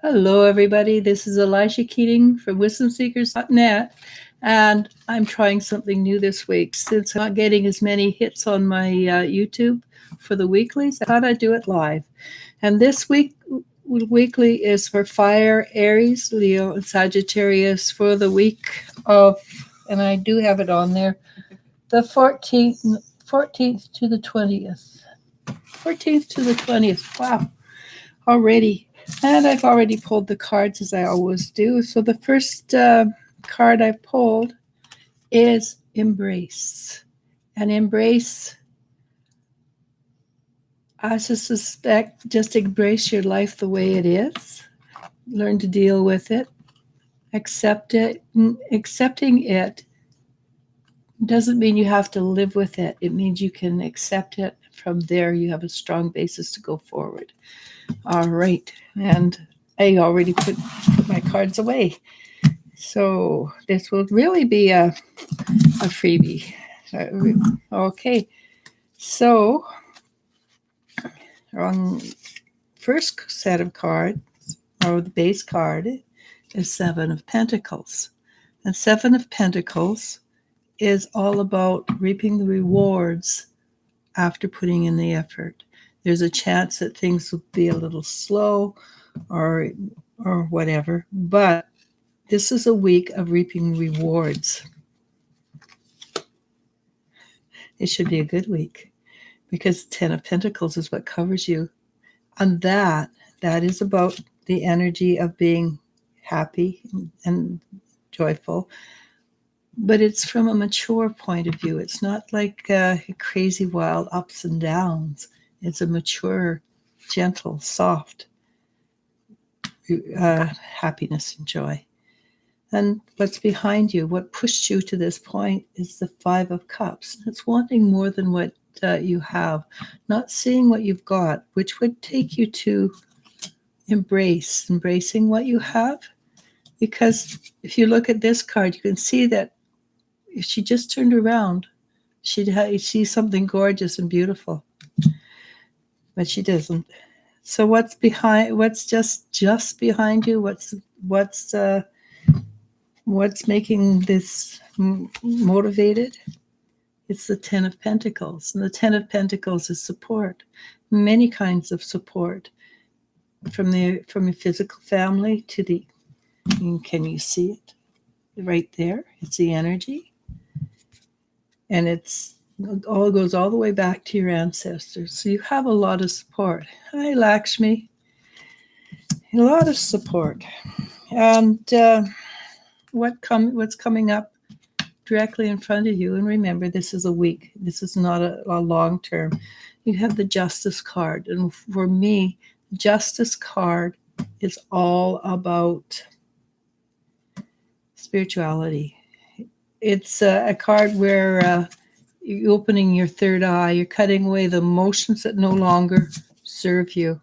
Hello, everybody. This is Elisha Keating from WisdomSeekers.net, and I'm trying something new this week. Since I'm not getting as many hits on my YouTube for the weeklies, I thought I'd do it live. And this weekly is for Fire, Aries, Leo, and Sagittarius for the week of, and I do have it on there, the 14th to the 20th. 14th to the 20th. Wow, already. And I've already pulled the cards as I always do. So the first card I pulled is Embrace. And Embrace, I suspect, just embrace your life the way it is. Learn to deal with it. Accept it. Accepting it doesn't mean you have to live with it. It means you can accept it. From there, you have a strong basis to go forward. All right. And I already put my cards away. So this will really be a freebie. Okay. So on first set of cards, or the base card, is Seven of Pentacles. And Seven of Pentacles is all about reaping the rewards after putting in the effort. There's a chance that things will be a little slow or whatever, but this is a week of reaping rewards. It should be a good week because Ten of Pentacles is what covers you. And that is about the energy of being happy and joyful, but it's from a mature point of view. It's not like crazy wild ups and downs. It's a mature, gentle, soft happiness and joy. And what's behind you, what pushed you to this point, is the Five of Cups. It's wanting more than what you have, not seeing what you've got, which would take you to embracing what you have. Because if you look at this card, you can see that if she just turned around, she'd see something gorgeous and beautiful, but she doesn't. So what's just behind you? What's making this motivated? It's the Ten of Pentacles. And the Ten of Pentacles is support. Many kinds of support. From your physical family to the, can you see it? Right there. It's the energy. And it all goes all the way back to your ancestors. So you have a lot of support. Hi, Lakshmi. A lot of support. And what's coming up directly in front of you, and remember, this is a week. This is not a long term. You have the Justice card. And for me, the Justice card is all about spirituality. It's a card where you're opening your third eye. You're cutting away the emotions that no longer serve you.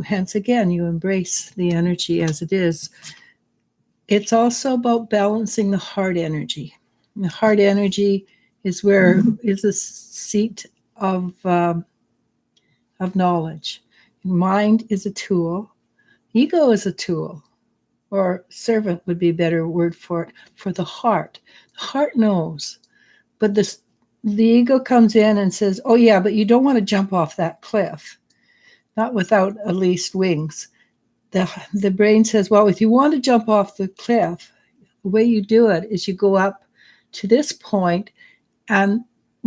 Hence, again, you embrace the energy as it is. It's also about balancing the heart energy. The heart energy is a seat of knowledge. Mind is a tool. Ego is a tool, or servant would be a better word for it, for the heart. The heart knows, but the ego comes in and says, oh yeah, but you don't want to jump off that cliff, not without at least wings. The brain says, well, if you want to jump off the cliff, the way you do it is you go up to this point, and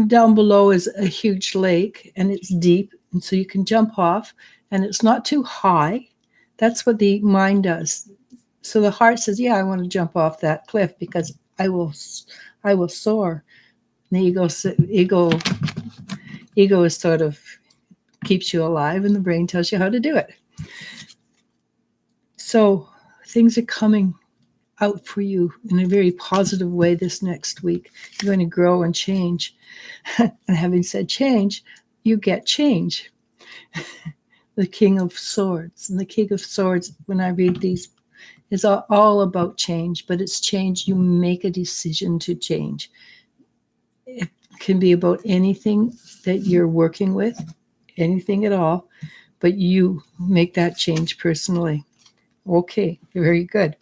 down below is a huge lake, and it's deep, and so you can jump off, and it's not too high. That's what the mind does. So the heart says, yeah, I want to jump off that cliff because I will soar. And the ego is sort of keeps you alive, and the brain tells you how to do it. So things are coming out for you in a very positive way this next week. You're going to grow and change. And having said change, you get change. The King of Swords. And the King of Swords, when I read these, is all about change, but it's change. You make a decision to change. It can be about anything that you're working with, anything at all. but you make that change personally. Okay, very good.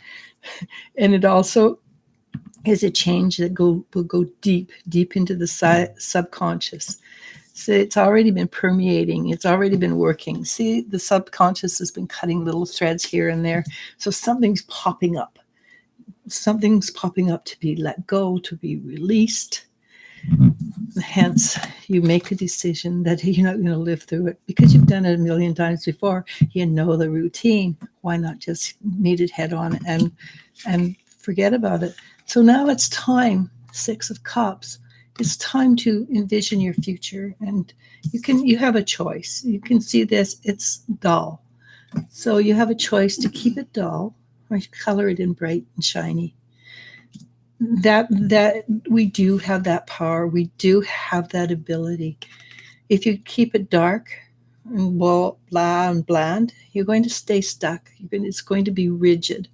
And it also is a change that will go deep into the subconscious. So it's already been permeating. It's already been working. See, the subconscious has been cutting little threads here and there. So something's popping up. Something's popping up to be let go, to be released. Hence, you make a decision that you're not going to live through it because you've done it a million times before. You know the routine. Why not just meet it head on and forget about it? So now it's time. 6 of Cups. It's time to envision your future, and you have a choice. You can see this. It's dull, so you have a choice to keep it dull or color it in bright and shiny. That we do have that power. We do have that ability. If you keep it dark and blah and bland, you're going to stay stuck. It's going to be rigid,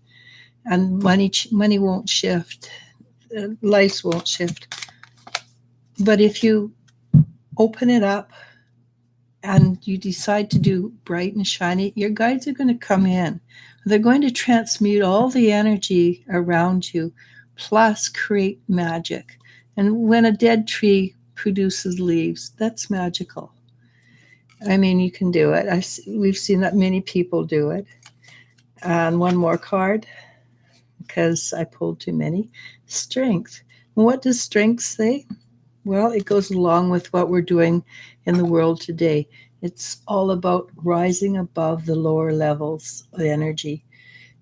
and money won't shift. Life won't shift. But if you open it up and you decide to do bright and shiny, your guides are going to come in. They're going to transmute all the energy around you, plus create magic. And when a dead tree produces leaves, that's magical. I mean, you can do it. We've seen that many people do it. And one more card, because I pulled too many. Strength. What does strength say? Well, it goes along with what we're doing in the world today. It's all about rising above the lower levels of energy.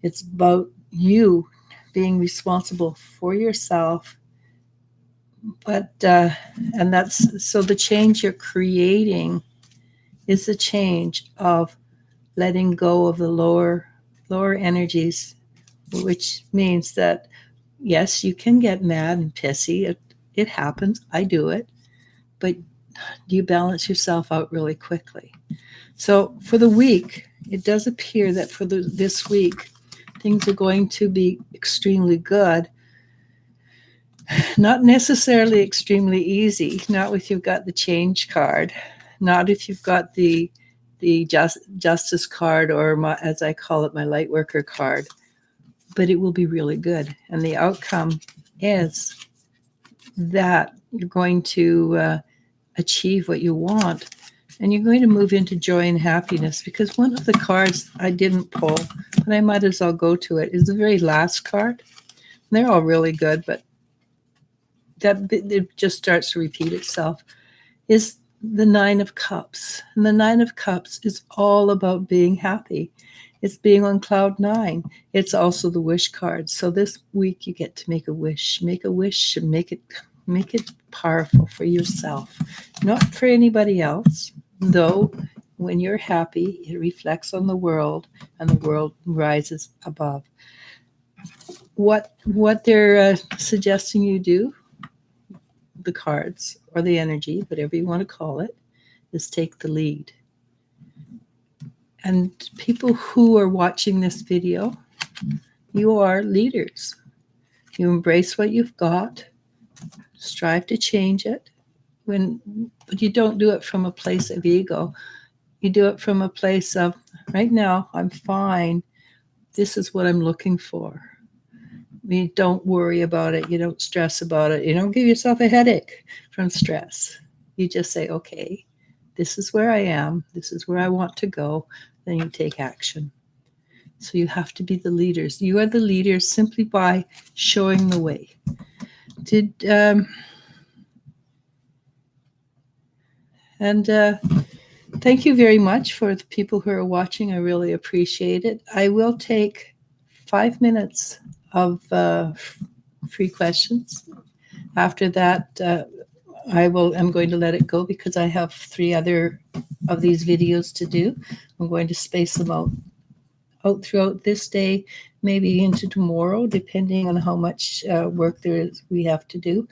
It's about you being responsible for yourself. But and that's so the change you're creating is the change of letting go of the lower energies, which means that yes, you can get mad and pissy. It happens. I do it. But you balance yourself out really quickly. So for the week, it does appear that for this week, things are going to be extremely good. Not necessarily extremely easy. Not if you've got the change card. Not if you've got the justice card, or as I call it, my light worker card. But it will be really good. And the outcome is that you're going to achieve what you want, and you're going to move into joy and happiness, because one of the cards I didn't pull, but I might as well go to it, is the very last card. And they're all really good, but it just starts to repeat itself, is the 9 of Cups. And the 9 of Cups is all about being happy. It's being on cloud 9. It's also the wish card. So this week you get to make a wish and make it powerful for yourself, not for anybody else. Though when you're happy, it reflects on the world, and the world rises above. What they're suggesting you do, the cards or the energy, whatever you want to call it, is take the lead. And people who are watching this video, you are leaders. You embrace what you've got, strive to change it, but you don't do it from a place of ego. You do it from a place of, right now, I'm fine. This is what I'm looking for. You don't worry about it. You don't stress about it. You don't give yourself a headache from stress. You just say, okay, this is where I am. This is where I want to go. Then you take action. So you have to be the leaders. You are the leaders simply by showing the way. Thank you very much for the people who are watching. I really appreciate it. I will take 5 minutes of free questions. After that, I'm going to let it go because I have 3 other of these videos to do. I'm going to space them out throughout this day, maybe into tomorrow, depending on how much work there is we have to do.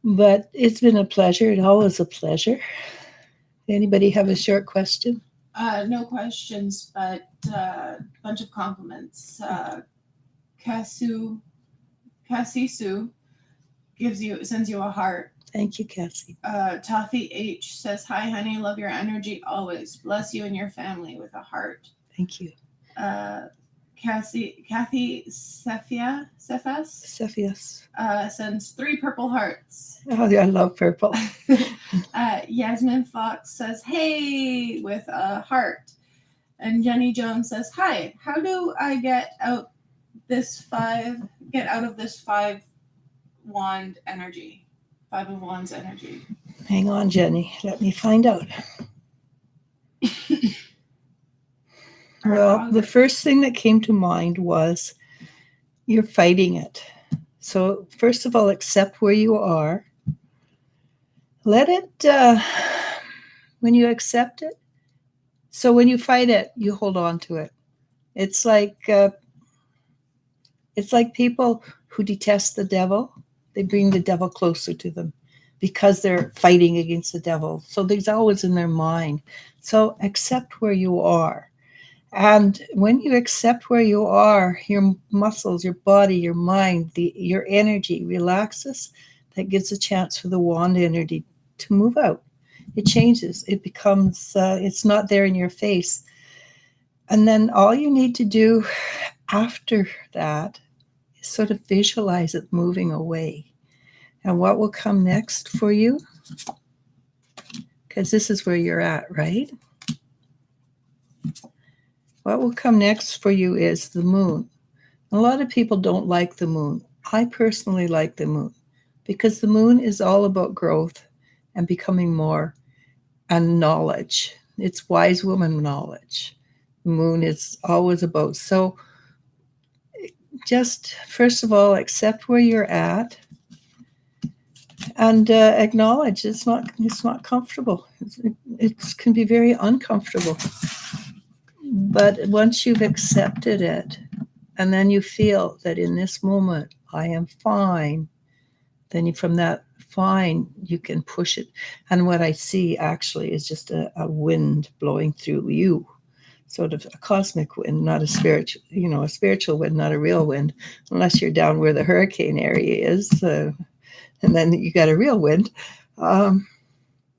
But it's been a pleasure. It's always a pleasure. Anybody have a short question? No questions, but a bunch of compliments. Kasisu sends you a heart. Thank you, Cassie. Toffee H says, "Hi, honey. Love your energy always. Bless you and your family with a heart." Thank you. Kathy Cephas Cepheus. sends 3 purple hearts. Oh, yeah, I love purple. Yasmin Fox says, "Hey," with a heart. And Jenny Jones says, "Hi, how do I get out of this 5 wand energy? 5 of wands energy." Hang on, Jenny. Let me find out. Well, the first thing that came to mind was you're fighting it. So, first of all, accept where you are. Let it, when you accept it, so when you fight it, you hold on to it. It's like people who detest the devil, they bring the devil closer to them because they're fighting against the devil. So there's always in their mind. So accept where you are. And when you accept where you are, your muscles, your body, your mind, your energy relaxes. That gives a chance for the wand energy to move out. It changes. It becomes, it's not there in your face. And then all you need to do after that is sort of visualize it moving away. And what will come next for you? Because this is where you're at, right? What will come next for you is the moon. A lot of people don't like the moon. I personally like the moon because the moon is all about growth and becoming more and knowledge. It's wise woman knowledge. The moon is always about. So just first of all, accept where you're at and acknowledge it's not comfortable. It can be very uncomfortable. But once you've accepted it, and then you feel that in this moment I am fine, then from that fine you can push it. And what I see actually is just a wind blowing through you, sort of a cosmic wind, not a spiritual wind, not a real wind, unless you're down where the hurricane area is, and then you got a real wind.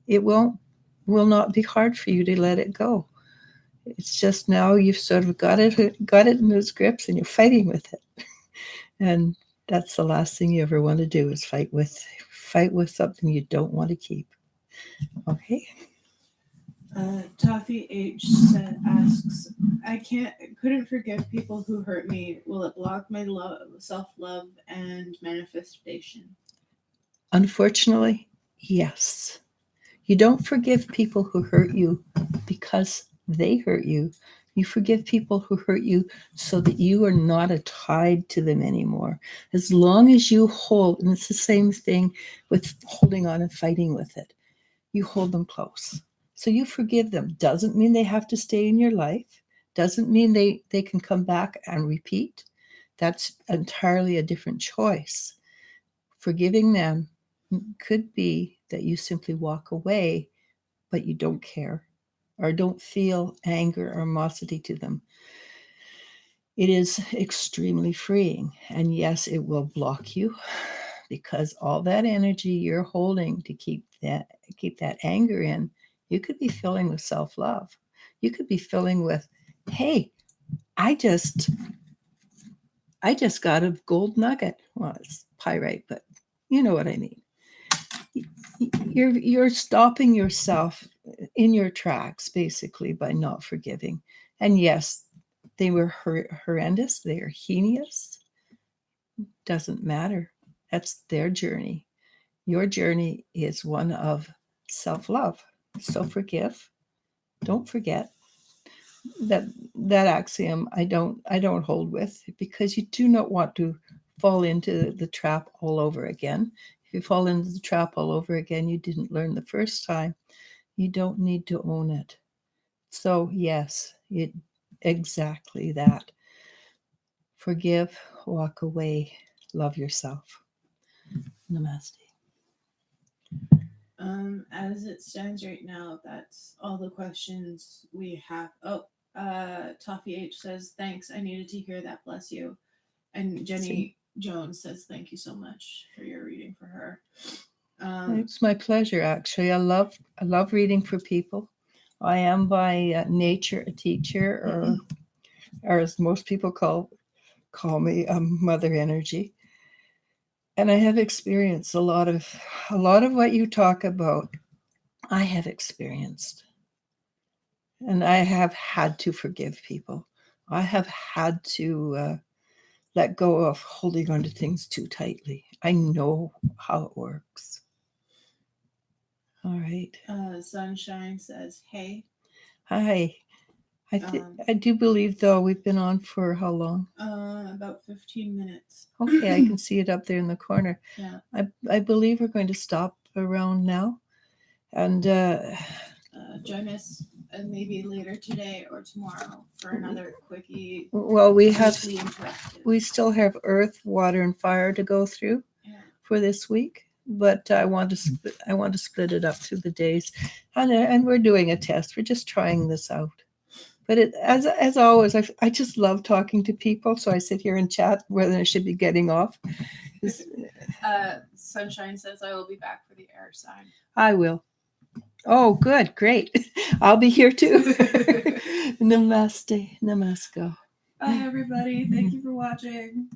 It will not be hard for you to let it go. It's just now you've sort of got it in those grips and you're fighting with it. And that's the last thing you ever want to do is fight with something you don't want to keep. Okay. Toffee H asks, "I couldn't forgive people who hurt me. Will it block my self-love and manifestation?" Unfortunately, yes. You don't forgive people who hurt you because they hurt you. You forgive people who hurt you so that you are not tied to them anymore. As long as you hold, and it's the same thing with holding on and fighting with it, you hold them close. So you forgive them. Doesn't mean they have to stay in your life. Doesn't mean they can come back and repeat. That's entirely a different choice. Forgiving them could be that you simply walk away, but you don't care or don't feel anger or animosity to them. It is extremely freeing. And yes, it will block you because all that energy you're holding to keep that anger in, you could be filling with self-love. You could be filling with, hey, I just got a gold nugget. Well, it's pyrite, but you know what I mean. You're stopping yourself in your tracks basically by not forgiving. And yes, they were horrendous, they are heinous. Doesn't matter. That's their journey. Your journey is one of self-love. So forgive. Don't forget. That axiom I don't hold with, because you do not want to fall into the trap all over again. If you fall into the trap all over again, you didn't learn the first time. You don't need to own it. So yes, exactly that. Forgive, walk away, love yourself. Namaste. As it stands right now, that's all the questions we have. Toffee H says, "Thanks, I needed to hear that, bless you." And Jenny Jones says, "Thank you so much for your reading for her." It's my pleasure, actually. I love reading for people. I am by nature a teacher, or as most people call me, Mother Energy. And I have experienced a lot of what you talk about. I have experienced, and I have had to forgive people. I have had to let go of holding on to things too tightly. I know how it works. All right. Sunshine says, hey. Hi. I do believe, though, we've been on for how long? About 15 minutes. Okay, I can see it up there in the corner. Yeah. I believe we're going to stop around now. And join us maybe later today or tomorrow for another quickie. Well, we still have earth, water, and fire to go through for this week. But I want to split it up through the days, and we're doing a test. We're just trying this out. But as always, I just love talking to people. So I sit here and chat whether I should be getting off. Sunshine says, I will be back for the air sign. I will. Oh, good. Great. I'll be here too. Namaste. Namasko. Bye, everybody. Thank you for watching.